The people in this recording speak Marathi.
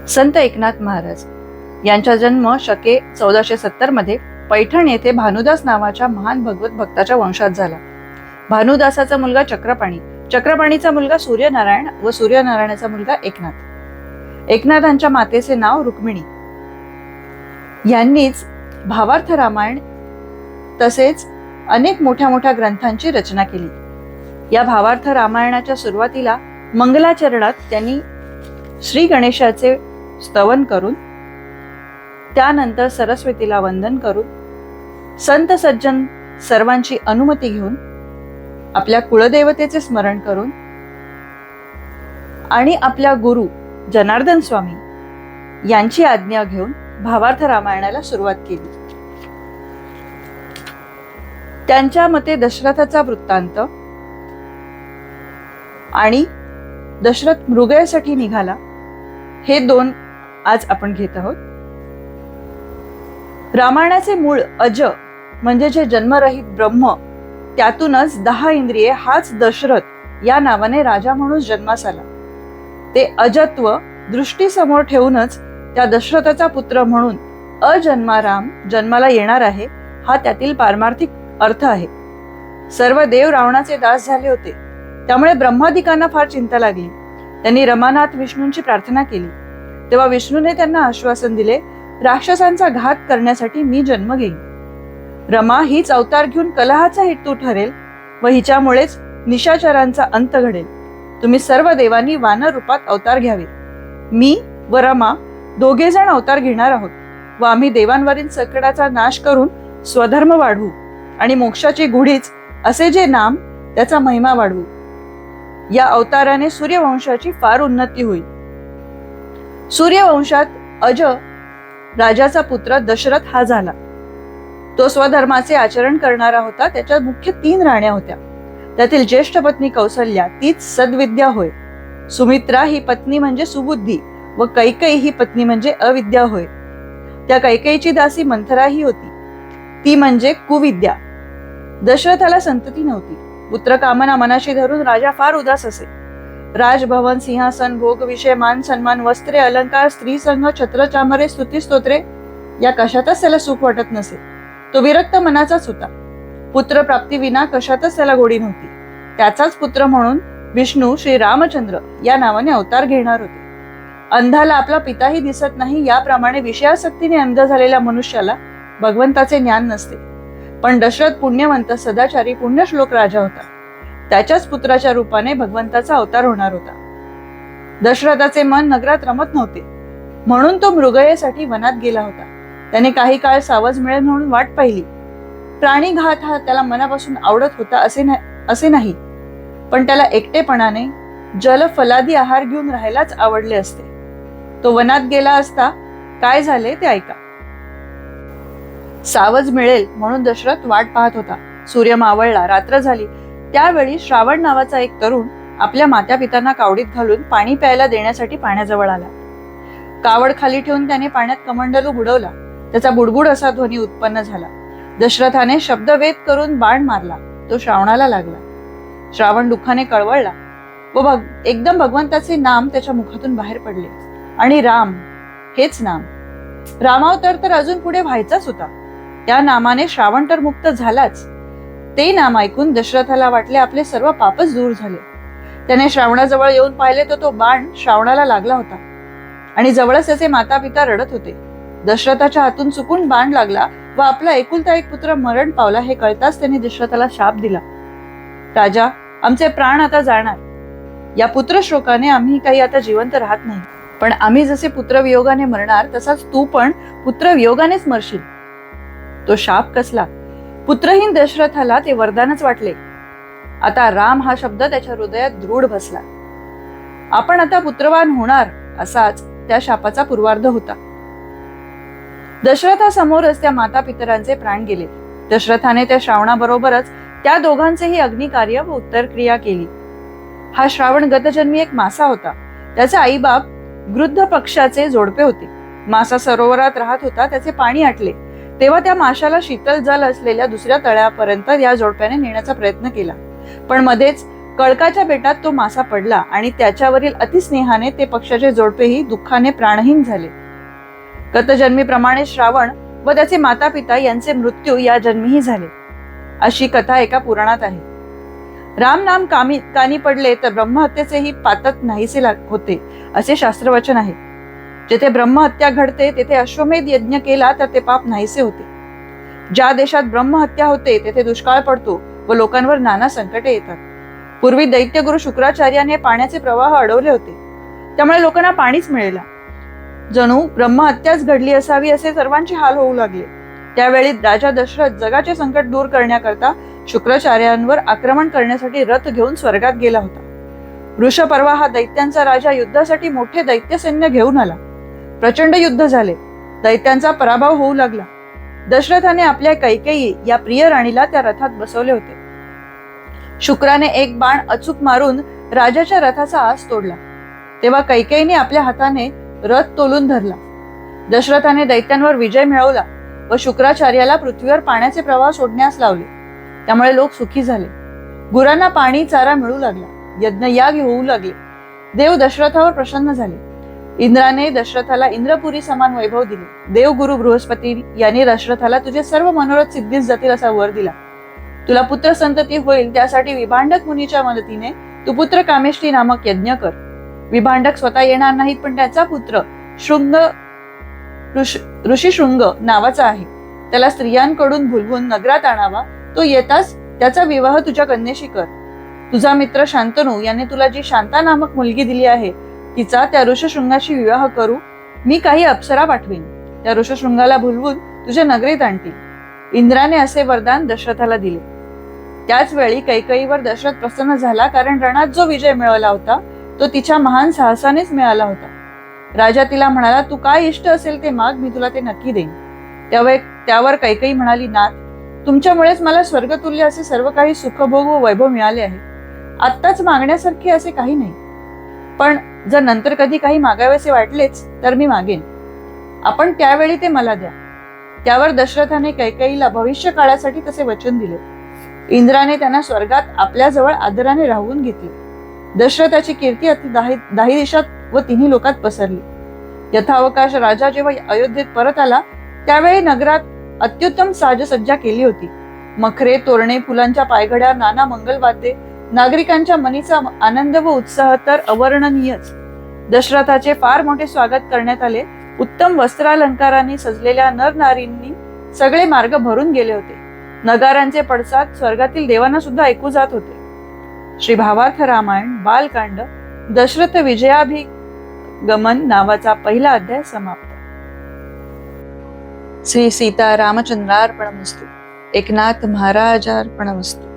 संत एकनाथ महाराज यांचा जन्म शके 1470 मध्ये पैठण येथे भानुदास नावाच्या महान भगवत भक्ताच्या वंशात झाला. भानुदासाचा मुलगा चक्रपाणी, चक्रपाणीचा मुलगा सूर्यनारायण व सूर्यनारायणाचा मुलगा एकनाथ. एकनाथांच्या मातेचे नाव रुक्मिणी. यांनीच भावार्थ रामायण तसेच अनेक मोठ्या मोठ्या ग्रंथांची रचना केली. या भावार्थ रामायणाच्या सुरुवातीला मंगलाचरणात त्यांनी श्री गणेशाचे स्तवन करून, त्यानंतर सरस्वतीला वंदन करून, संत सज्जन सर्वांची अनुमती घेऊन, आपल्या कुळदेवतेचे स्मरण करून आणि आपल्या गुरु जनार्दन स्वामी यांची आज्ञा घेऊन भावार्थ रामायणाला सुरुवात केली. त्यांच्या मते दशरथाचा वृत्तांत आणि दशरथ मृगयासाठी निघाला हे दोन आज आपण घेत आहोत. रामायणाचे मूळ अज म्हणजे जे जन्मरहित ब्रह्म, त्यातूनच 10 इंद्रिये हाच दशरथ या नावाने राजा म्हणून जन्मास आला. ते अजत्व दृष्टी समोर ठेवूनच त्या दशरथाचा पुत्र म्हणून अजन्मा राम जन्माला येणार आहे, हा त्यातील पारमार्थिक अर्थ आहे. सर्व देव रावणाचे दास झाले होते, त्यामुळे ब्रह्मादिकांना फार चिंता लागली. त्यांनी रमानाथ विष्णूंची प्रार्थना केली. तेव्हा विष्णूने त्यांना आश्वासन दिले, राक्षसांचा घात करण्यासाठी मी जन्म घेईन. रमा हीच अवतार घेऊन कलहाचा हेतू ठरेल व हिच्यामुळेच निशाचरांचा अंत घडेल. तुम्ही सर्व देवांनी वानर रूपात अवतार घ्यावे. मी व रमा दोघे जण अवतार घेणार आहोत व आम्ही देवांवरील संकटाचा नाश करून स्वधर्म वाढवू आणि मोक्षाची गुढीच असे जे नाम त्याचा महिमा वाढवू. या अवताराने सूर्यवंशाची फार उन्नती होईल. सूर्यवंशात अज राजाचा पुत्र दशरथ हा झाला. तो स्वधर्माचे आचरण करणारा होता. त्याच्या मुख्य 3 राण्या होत्या. त्यातील ज्येष्ठ पत्नी कौसल्या तीच सद्विद्या होय. सुमित्रा ही पत्नी म्हणजे सुबुद्धी व कैकेयी ही पत्नी म्हणजे अविद्या होय. त्या कैकेयीची दासी मंथरा ही होती, ती म्हणजे कुविद्या. दशरथाला संतती नव्हती. पुत्र कामना मनाशी धरून राजा फार उदास असे. राजभवन, सिंहासन, भोग, विषय, मान सन्मान, वस्त्रे, अलंकार, स्त्री संघ, छत्र चामरे, स्तुती स्तोत्रे या कशातच त्याला सुख वाटत नसे. तो विरक्त मनाचाच होता. पुत्र प्राप्ती विना कशातच त्याला गोडी नव्हती. त्याचाच पुत्र म्हणून विष्णू श्री रामचंद्र या नावाने अवतार घेणार होते. अंधाला आपला पिताही दिसत नाही, याप्रमाणे विषयासक्तीने अंध झालेल्या मनुष्याला भगवंताचे ज्ञान नसते. पण दशरथ पुण्यवंत, सदाचारी, पुण्यश्लोक राजा होता. त्याच्याच पुत्राच्या रूपाने भगवंताचा अवतार होणार होता. दशरथाचे मन नगरात रमत नव्हते, म्हणून तो मृगयेसाठी वनात गेला होता. त्याने काही काळ सावज मिळेल म्हणून वाट पाहिली. प्राणी घात हा त्याला मनापासून आवडत होता असे नाही, पण त्याला एकटेपणाने जल फलादी आहार घेऊन राहायलाच आवडले असते. तो वनात गेला असता काय झाले ते ऐका. सावज मिळेल म्हणून दशरथ वाट पाहत होता. सूर्य मावळला, रात्र झाली. त्यावेळी श्रावण नावाचा एक तरुण आपल्या मात्या पित्यांना कावडीत घालून पाणी प्यायला देण्यासाठी पाण्याजवळ आला. कावड खाली ठेवून त्याने पाण्यात कमंडलू बुडवला. त्याचा बुडबुड असा ध्वनी उत्पन्न झाला. दशरथाने शब्दवेध करून बाण मारला. तो श्रावणाला लागला. श्रावण दुःखाने कळवळला व एकदम भगवंताचे नाम त्याच्या मुखातून बाहेर पडले आणि राम हेच नाम. रामावतार तर अजून पुढे व्हायचाच होता. त्या नामाने श्रावण तर मुक्त झालाच. ते नाम ऐकून दशरथाला वाटले आपले सर्व पापच दूर झाले. त्याने श्रावणाजवळ येऊन पाहिले तर तो बाण श्रावणाला लागला होता आणि जवळच त्याचे माता पिता रडत होते. दशरथाच्या हातून चुकून बाण लागला व आपला एकुलता एक पुत्र मरण पावला हे कळताच त्यांनी दशरथाला शाप दिला. राजा, आमचे प्राण आता जाणार. या पुत्रशोकाने आम्ही काही आता जिवंत राहत नाही, पण आम्ही जसे पुत्रवियोगाने मरणार तसाच तू पण पुत्रवियोगानेच मरशील. तो शाप कसला. पुत्रहीन दशरथाला ते वरदानच वाटले. आता राम हा शब्द त्याच्या हृदयात दृढ बसला. आपण आता पुत्रवान होणार असाच त्या शापाचा पूर्वार्ध होता. दशरथासमोरच त्या माता पितरांचे प्राण गेले. दशरथाने त्या श्रावणाबरोबरच त्या दोघांचेही अग्निकार्य व उत्तरक्रिया केली. हा श्रावण गतजन्मी एक मासा होता. त्याचे आईबाप गृध्द पक्षाचे जोडपे होते. मासा सरोवरात राहत होता. त्याचे पाणी आटले तेव्हा त्या माशाला शीतल जल असलेल्या दुसऱ्या तळ्यापर्यंत या जोडप्याने नेण्याचा प्रयत्न केला, पण मध्येच कळकाच्या बेटात तो मासा पडला आणि त्याच्यावरील अतिस्नेहाने ते पक्षाचे जोडपेही दुःखाने प्राणहीन झाले. गतजन्मीप्रमाणे श्रावण व त्याचे माता पिता यांचे मृत्यू या जन्मीही झाले, अशी कथा एका पुराणात आहे. राम नाम कानी पडले तर ब्रह्महत्येचेही पातक नाहीसे होते, असे शास्त्रवचन आहे. जेथे ब्रह्महत्या घडते तेथे अश्वमेध यज्ञ केला तर ते पाप नाहीसे होते. ज्या देशात ब्रह्महत्या होते तेथे दुष्काळ पडतो व लोकांवर नाना संकटे येतात. पूर्वी दैत्यगुरु शुक्राचार्याने पाण्याचे प्रवाह अडवले होते, त्यामुळे लोकांना पाणीच मिळेना. जणू ब्रह्महत्याच घडली असावी असे सर्वांचे हाल होऊ लागले. त्यावेळी राजा दशरथ जगाचे संकट दूर करण्याकरता शुक्राचार्यांवर आक्रमण करण्यासाठी रथ घेऊन स्वर्गात गेला होता. वृषपर्वा हा दैत्यांचा राजा युद्धासाठी मोठे दैत्य सैन्य घेऊन आला. प्रचंड युद्ध झाले, दैत्यांचा पराभव होऊ लागला. दशरथाने आपल्या कैकेयी या प्रिय राणीला त्या रथात बसवले होते. शुक्राने एक बाण अचूक मारून राजाच्या रथाचा आस तोडला. तेव्हा कैकेयीने आपल्या हाताने रथ तोलून धरला. दशरथाने दैत्यांवर विजय मिळवला व शुक्राचार्याला पृथ्वीवर पाण्याचे प्रवाह सोडण्यास लावले. त्यामुळे लोक सुखी झाले. गुरांना पाणी चारा मिळू लागला. यज्ञयाग होऊ लागले. देव दशरथावर प्रसन्न झाले. इंद्राने दशरथाला इंद्रपुरी समान वैभव दिले. देवगुरु बृहस्पती यांनी दशरथाला तुझे सर्व मनोरथ सिद्धीस जातील असा वर दिला. तुला पुत्र संतती होईल त्यासाठी विभांडक मुनीच्या मदतीने तू पुत्र कामेष्टी नामक यज्ञ कर. विभांडक स्वतः येणार नाहीत, पण त्याचा पुत्र ऋषी शृंग नावाचा आहे. त्याला स्त्रियांकडून भुलवून नगरात आणावा. तो येताच त्याचा विवाह तुझ्या कन्येशी कर. तुझा मित्र शांतनू याने तुला जी शांता नामक मुलगी दिली आहे तिचा त्या ऋषशृंगाशी विवाह करू. मी काही अप्सरा पाठवीन, त्या ऋषशृंगाला भुलवून तुझ्या नगरीत आणतील. इंद्राने असे वरदान दशरथाला दिले. त्याच वेळी कैकेयीवर दशरथ प्रसन्न झाला, कारण रणात जो विजय मिळवला होता तो तिच्या महान साहसानेच मिळाला होता. राजा तिला म्हणाला, तू काय इष्ट असेल ते माग, मी तुला ते नक्की देईन. त्यावर कैकेयी म्हणाली, नाथ, तुमच्यामुळेच मला स्वर्गतुल्य असे सर्व काही सुखभोग व वैभव मिळाले आहे. आत्ताच मागण्यासारखे असे काही नाही, पण जर नंतर कधी काही मागावेसे वाटलेच तर मी मागेन. आपण त्यावेळी ते मला द्या. त्यावर दशरथाने कैकेयीला भविष्य काळासाठी तसे वचन दिले. इंद्राने त्यांना स्वर्गात आपल्याजवळ आदराने राहून घेतले. दशरथाची कीर्ती अति दाही देशात व तिन्ही लोकात पसरली. यथावकाश राजा जेव्हा अयोध्येत परत आला त्यावेळी नगरात अत्युत्तम साजसज्जा केली होती. मखरे, तोरणे, फुलांच्या पायघड्या, नाना मंगलवाद्ये, नागरिकांच्या मनीचा आनंद व उत्साह तर अवर्णनीयच. दशरथाचे फार मोठे स्वागत करण्यात आले. उत्तम वस्त्रालंकारांनी सजलेल्या नरनारींनी सगळे मार्ग भरून गेले होते. नगारांचे पडसाद स्वर्गातील देवांना सुद्धा ऐकू जात होते. श्री भावार्थ रामायण बालकांड दशरथ विजयाभिगमन नावाचा पहिला अध्याय समाप्त. श्री सीता रामचंद्रार्पणमस्तु. एकनाथ महाराजार्पणमस्तु.